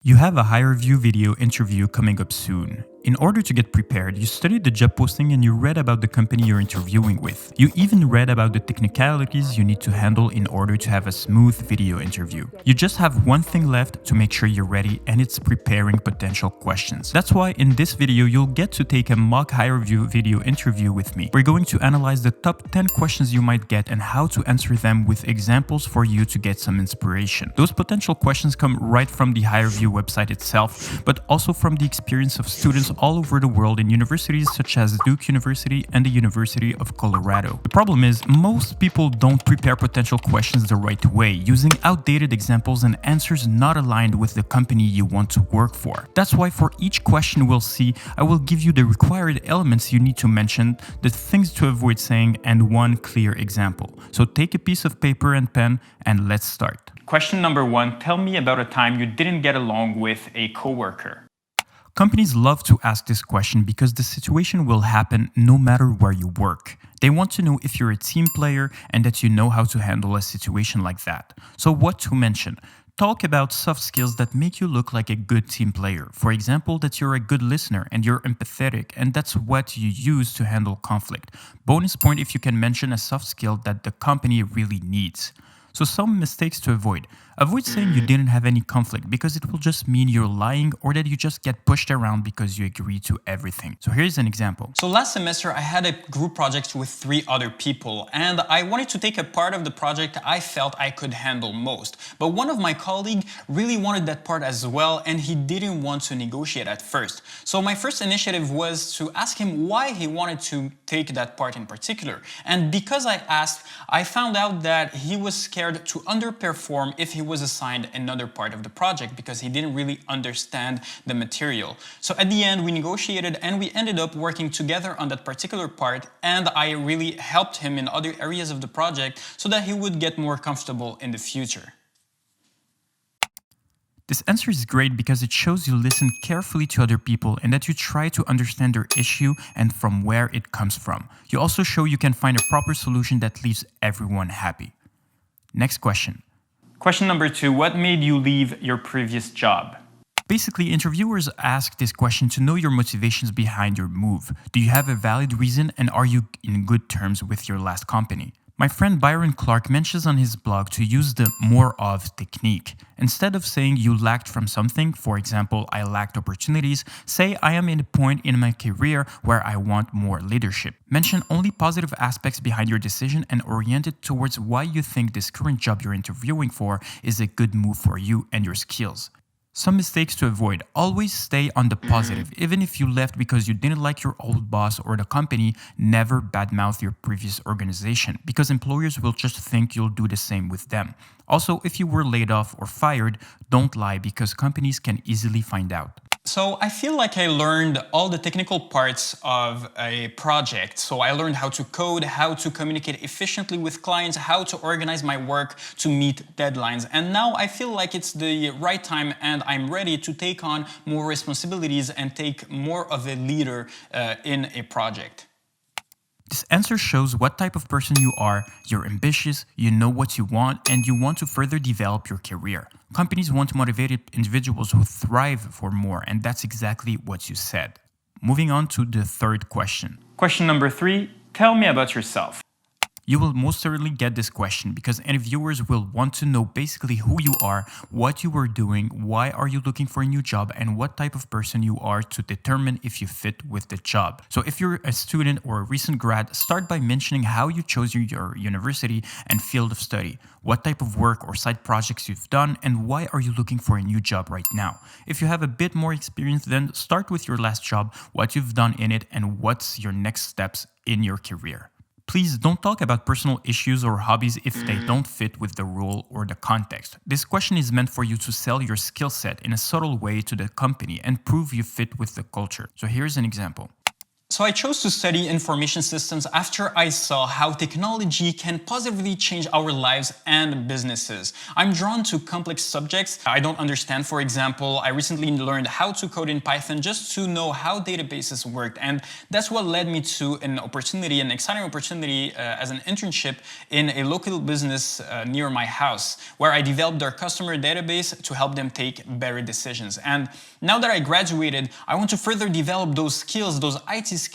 You have a HireVue video interview coming up soon. In order to get prepared, you studied the job posting and you read about the company you're interviewing with. You even read about the technicalities you need to handle in order to have a smooth video interview. You just have one thing left to make sure you're ready, and it's preparing potential questions. That's why in this video, you'll get to take a mock HireVue video interview with me. We're going to analyze the top 10 questions you might get and how to answer them with examples for you to get some inspiration. Those potential questions come right from the HireVue website itself, but also from the experience of students all over the world in universities such as Duke University and the University of Colorado. The problem is, most people don't prepare potential questions the right way, using outdated examples and answers not aligned with the company you want to work for. That's why for each question we'll see, I will give you the required elements you need to mention, the things to avoid saying, and one clear example. So take a piece of paper and pen and let's start. Question number 1, tell me about a time you didn't get along with a coworker. Companies love to ask this question because the situation will happen no matter where you work. They want to know if you're a team player and that you know how to handle a situation like that. So what to mention? Talk about soft skills that make you look like a good team player. For example, that you're a good listener and you're empathetic, and that's what you use to handle conflict. Bonus point if you can mention a soft skill that the company really needs. So some mistakes to avoid. Avoid saying you didn't have any conflict because it will just mean you're lying or that you just get pushed around because you agree to everything. So here's an example. So last semester I had a group project with 3 other people and I wanted to take a part of the project I felt I could handle most. But one of my colleagues really wanted that part as well and he didn't want to negotiate at first. So my first initiative was to ask him why he wanted to take that part in particular. And because I asked, I found out that he was scared to underperform if he was assigned another part of the project because he didn't really understand the material. So at the end we negotiated and we ended up working together on that particular part, and I really helped him in other areas of the project so that he would get more comfortable in the future. This answer is great because it shows you listen carefully to other people and that you try to understand their issue and from where it comes from. You also show you can find a proper solution that leaves everyone happy. Next question. Question number 2, what made you leave your previous job? Basically, interviewers ask this question to know your motivations behind your move. Do you have a valid reason and are you in good terms with your last company? My friend Byron Clark mentions on his blog to use the more of technique. Instead of saying you lacked from something, for example, I lacked opportunities, say I am in a point in my career where I want more leadership. Mention only positive aspects behind your decision and orient it towards why you think this current job you're interviewing for is a good move for you and your skills. Some mistakes to avoid. Always stay on the positive. Even if you left because you didn't like your old boss or the company, never badmouth your previous organization because employers will just think you'll do the same with them. Also, if you were laid off or fired, don't lie because companies can easily find out. So I feel like I learned all the technical parts of a project. So I learned how to code, how to communicate efficiently with clients, how to organize my work to meet deadlines. And now I feel like it's the right time and I'm ready to take on more responsibilities and take more of a leader in a project. This answer shows what type of person you are, you're ambitious, you know what you want, and you want to further develop your career. Companies want motivated individuals who thrive for more, and that's exactly what you said. Moving on to the third question. Question number 3, tell me about yourself. You will most certainly get this question because interviewers will want to know basically who you are, what you were doing, why are you looking for a new job, and what type of person you are to determine if you fit with the job. So if you're a student or a recent grad, start by mentioning how you chose your university and field of study, what type of work or side projects you've done, and why are you looking for a new job right now. If you have a bit more experience, then start with your last job, what you've done in it, and what's your next steps in your career. Please don't talk about personal issues or hobbies if they don't fit with the role or the context. This question is meant for you to sell your skill set in a subtle way to the company and prove you fit with the culture. So here's an example. So I chose to study information systems after I saw how technology can positively change our lives and businesses. I'm drawn to complex subjects I don't understand. For example, I recently learned how to code in Python just to know how databases worked, and that's what led me to an exciting opportunity as an internship in a local business near my house, where I developed their customer database to help them take better decisions. And now that I graduated, I want to further develop those skills, those IT skills,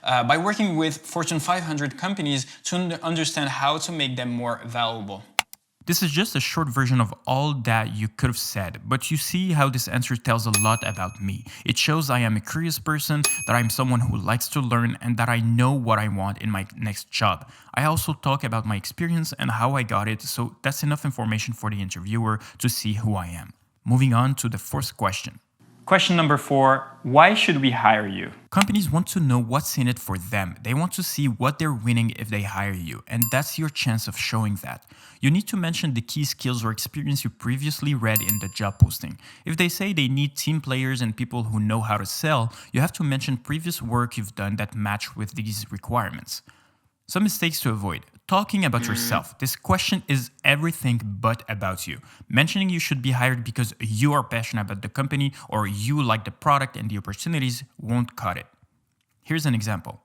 by working with Fortune 500 companies to understand how to make them more valuable. This is just a short version of all that you could have said, but you see how this answer tells a lot about me. It shows I am a curious person, that I'm someone who likes to learn, and that I know what I want in my next job. I also talk about my experience and how I got it, so that's enough information for the interviewer to see who I am. Moving on to the fourth question. Question number 4, why should we hire you? Companies want to know what's in it for them. They want to see what they're winning if they hire you, and that's your chance of showing that. You need to mention the key skills or experience you previously read in the job posting. If they say they need team players and people who know how to sell, you have to mention previous work you've done that match with these requirements. Some mistakes to avoid. Talking about yourself. This question is everything but about you. Mentioning you should be hired because you are passionate about the company or you like the product and the opportunities won't cut it. Here's an example.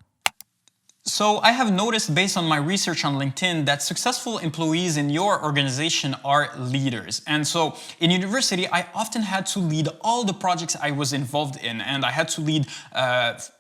So I have noticed based on my research on LinkedIn that successful employees in your organization are leaders. And so in university, I often had to lead all the projects I was involved in, and I had to lead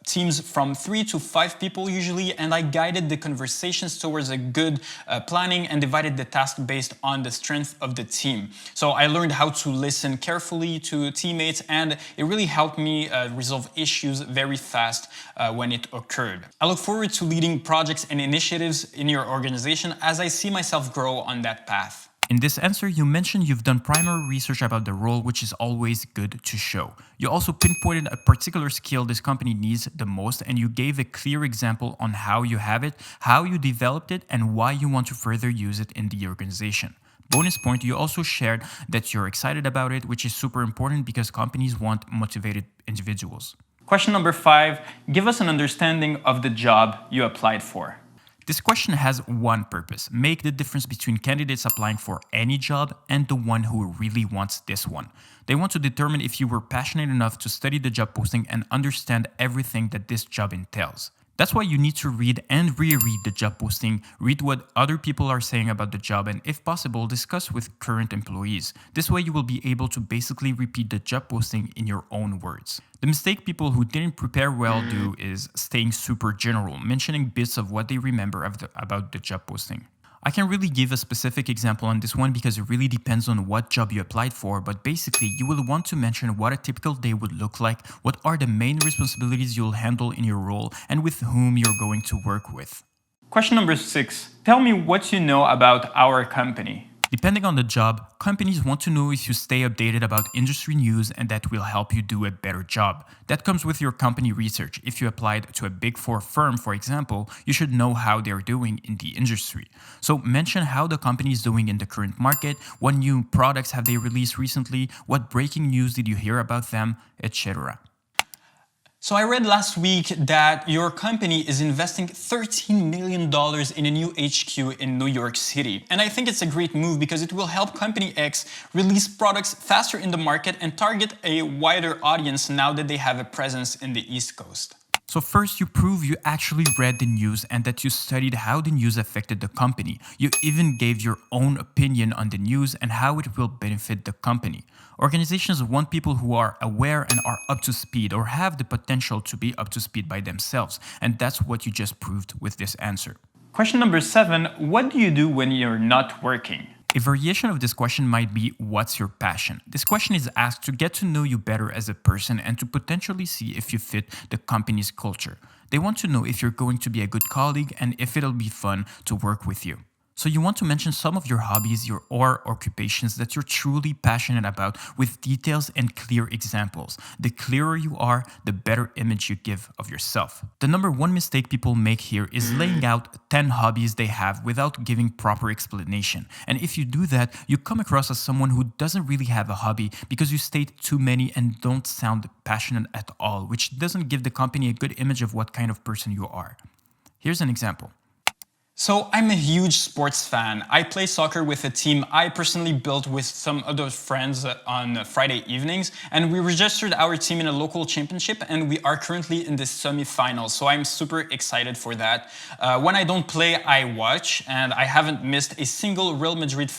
teams from 3 to 5 people usually, and I guided the conversations towards a good planning and divided the task based on the strength of the team. So I learned how to listen carefully to teammates, and it really helped me resolve issues very fast when it occurred. I look forward to leading projects and initiatives in your organization as I see myself grow on that path. In this answer, you mentioned you've done primary research about the role, which is always good to show. You also pinpointed a particular skill this company needs the most, and you gave a clear example on how you have it, how you developed it, and why you want to further use it in the organization. Bonus point, you also shared that you're excited about it, which is super important because companies want motivated individuals. Question number 5, give us an understanding of the job you applied for. This question has one purpose: make the difference between candidates applying for any job and the one who really wants this one. They want to determine if you were passionate enough to study the job posting and understand everything that this job entails. That's why you need to read and reread the job posting, read what other people are saying about the job, and if possible, discuss with current employees. This way you will be able to basically repeat the job posting in your own words. The mistake people who didn't prepare well do is staying super general, mentioning bits of what they remember about the job posting. I can't really give a specific example on this one because it really depends on what job you applied for, but basically you will want to mention what a typical day would look like, what are the main responsibilities you'll handle in your role, and with whom you're going to work with. Question number 6, tell me what you know about our company. Depending on the job, companies want to know if you stay updated about industry news, and that will help you do a better job. That comes with your company research. If you applied to a Big 4 firm, for example, you should know how they're doing in the industry. So mention how the company is doing in the current market, what new products have they released recently, what breaking news did you hear about them, etc. So I read last week that your company is investing $13 million in a new HQ in New York City. And I think it's a great move because it will help Company X release products faster in the market and target a wider audience now that they have a presence in the East Coast. So first, you prove you actually read the news and that you studied how the news affected the company. You even gave your own opinion on the news and how it will benefit the company. Organizations want people who are aware and are up to speed or have the potential to be up to speed by themselves. And that's what you just proved with this answer. Question number 7, what do you do when you're not working? A variation of this question might be, what's your passion? This question is asked to get to know you better as a person and to potentially see if you fit the company's culture. They want to know if you're going to be a good colleague and if it'll be fun to work with you. So you want to mention some of your hobbies or occupations that you're truly passionate about with details and clear examples. The clearer you are, the better image you give of yourself. The number one mistake people make here is laying out 10 hobbies they have without giving proper explanation. And if you do that, you come across as someone who doesn't really have a hobby because you state too many and don't sound passionate at all, which doesn't give the company a good image of what kind of person you are. Here's an example. So I'm a huge sports fan. I play soccer with a team I personally built with some other friends on Friday evenings, and we registered our team in a local championship, and we are currently in the semi-finals. So I'm super excited for that. When I don't play, I watch, and I haven't missed a single Real Madrid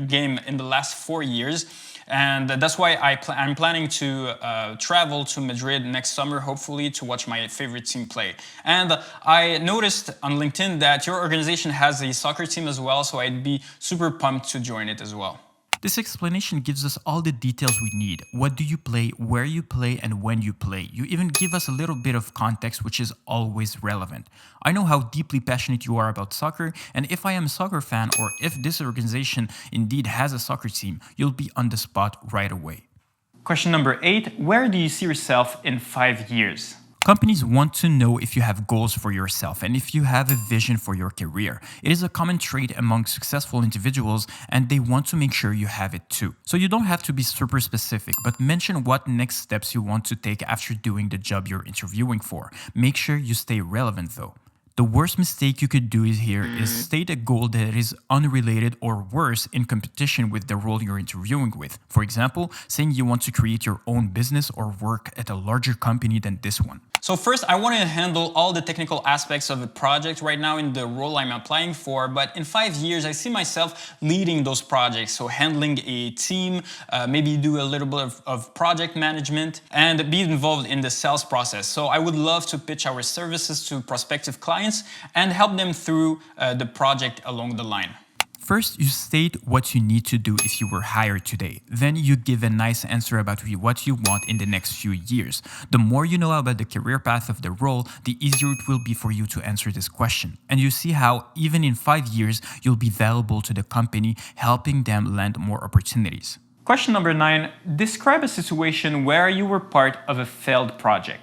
game in the last 4 years. And that's why I'm planning to travel to Madrid next summer, hopefully, to watch my favorite team play. And I noticed on LinkedIn that your organization has a soccer team as well, so I'd be super pumped to join it as well. This explanation gives us all the details we need. What do you play, where you play, and when you play. You even give us a little bit of context, which is always relevant. I know how deeply passionate you are about soccer, and if I am a soccer fan or if this organization indeed has a soccer team, you'll be on the spot right away. Question number 8, where do you see yourself in 5 years? Companies want to know if you have goals for yourself and if you have a vision for your career. It is a common trait among successful individuals, and they want to make sure you have it too. So you don't have to be super specific, but mention what next steps you want to take after doing the job you're interviewing for. Make sure you stay relevant though. The worst mistake you could do here is state a goal that is unrelated or worse, in competition with the role you're interviewing with. For example, saying you want to create your own business or work at a larger company than this one. So first, I want to handle all the technical aspects of the project right now in the role I'm applying for, but in 5 years, I see myself leading those projects. So handling a team, maybe do a little bit of project management, and be involved in the sales process. So I would love to pitch our services to prospective clients and help them through the project along the line. First, you state what you need to do if you were hired today. Then you give a nice answer about what you want in the next few years. The more you know about the career path of the role, the easier it will be for you to answer this question. And you see how even in 5 years, you'll be valuable to the company, helping them land more opportunities. Question number 9, describe a situation where you were part of a failed project.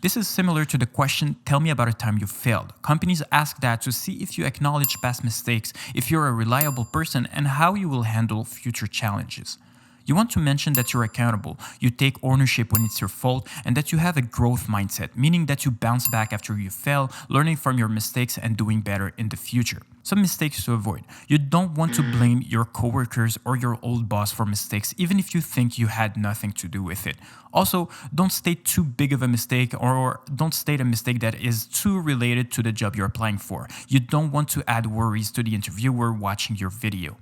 This is similar to the question, tell me about a time you failed. Companies ask that to see if you acknowledge past mistakes, if you're a reliable person, and how you will handle future challenges. You want to mention that you're accountable, you take ownership when it's your fault, and that you have a growth mindset, meaning that you bounce back after you fail, learning from your mistakes and doing better in the future. Some mistakes to avoid. You don't want to blame your coworkers or your old boss for mistakes, even if you think you had nothing to do with it. Also, don't state too big of a mistake, or don't state a mistake that is too related to the job you're applying for. You don't want to add worries to the interviewer watching your video.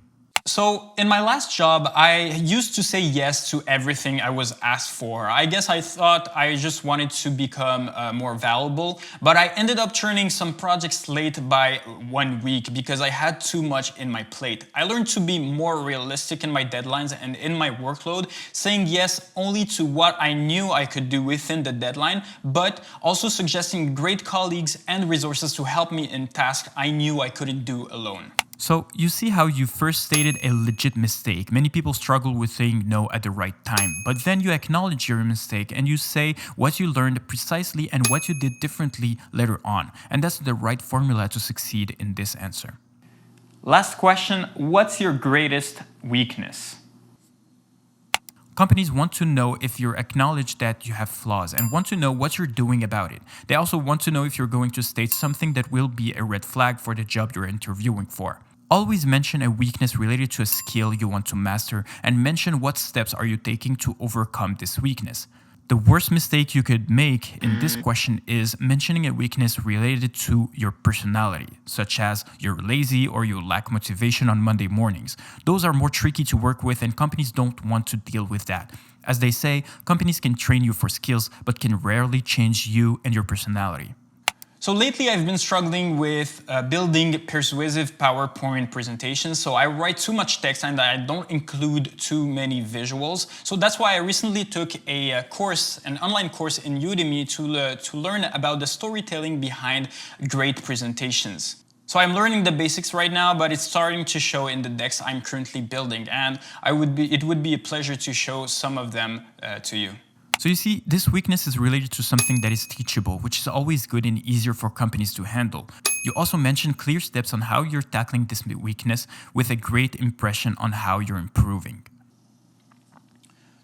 So in my last job, I used to say yes to everything I was asked for. I guess I thought I just wanted to become more valuable, but I ended up turning some projects late by 1 week because I had too much in my plate. I learned to be more realistic in my deadlines and in my workload, saying yes only to what I knew I could do within the deadline, but also suggesting great colleagues and resources to help me in tasks I knew I couldn't do alone. So you see how you first stated a legit mistake. Many people struggle with saying no at the right time, but then you acknowledge your mistake and you say what you learned precisely and what you did differently later on. And that's the right formula to succeed in this answer. Last question, what's your greatest weakness? Companies want to know if you acknowledge that you have flaws and want to know what you're doing about it. They also want to know if you're going to state something that will be a red flag for the job you're interviewing for. Always mention a weakness related to a skill you want to master and mention what steps are you taking to overcome this weakness. The worst mistake you could make in this question is mentioning a weakness related to your personality, such as you're lazy or you lack motivation on Monday mornings. Those are more tricky to work with and companies don't want to deal with that. As they say, companies can train you for skills but can rarely change you and your personality. So lately I've been struggling with building persuasive PowerPoint presentations. So I write too much text and I don't include too many visuals. So that's why I recently took a course, an online course in Udemy to learn about the storytelling behind great presentations. So I'm learning the basics right now, but it's starting to show in the decks I'm currently building, and it would be a pleasure to show some of them to you. So you see, this weakness is related to something that is teachable, which is always good and easier for companies to handle. You also mentioned clear steps on how you're tackling this weakness with a great impression on how you're improving.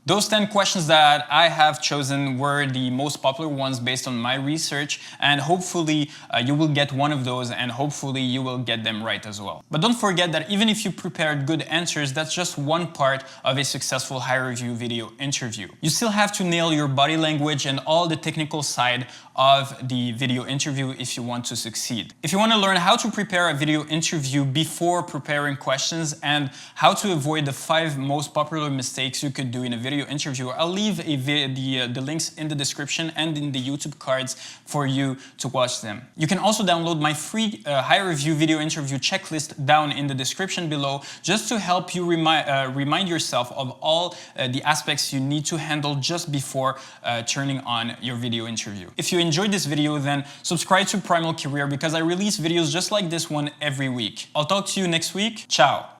Those 10 questions that I have chosen were the most popular ones based on my research, and hopefully you will get one of those, and hopefully you will get them right as well. But don't forget that even if you prepared good answers, that's just one part of a successful HireVue video interview. You still have to nail your body language and all the technical side of the video interview if you want to succeed. If you want to learn how to prepare a video interview before preparing questions and how to avoid the 5 most popular mistakes you could do in a video interview, I'll leave the links in the description and in the YouTube cards for you to watch them. You can also download my free HireVue video interview checklist down in the description below, just to help you remind yourself of all the aspects you need to handle just before turning on your video interview. If you enjoyed this video, then subscribe to Primal Career, because I release videos just like this one every week. I'll talk to you next week. Ciao.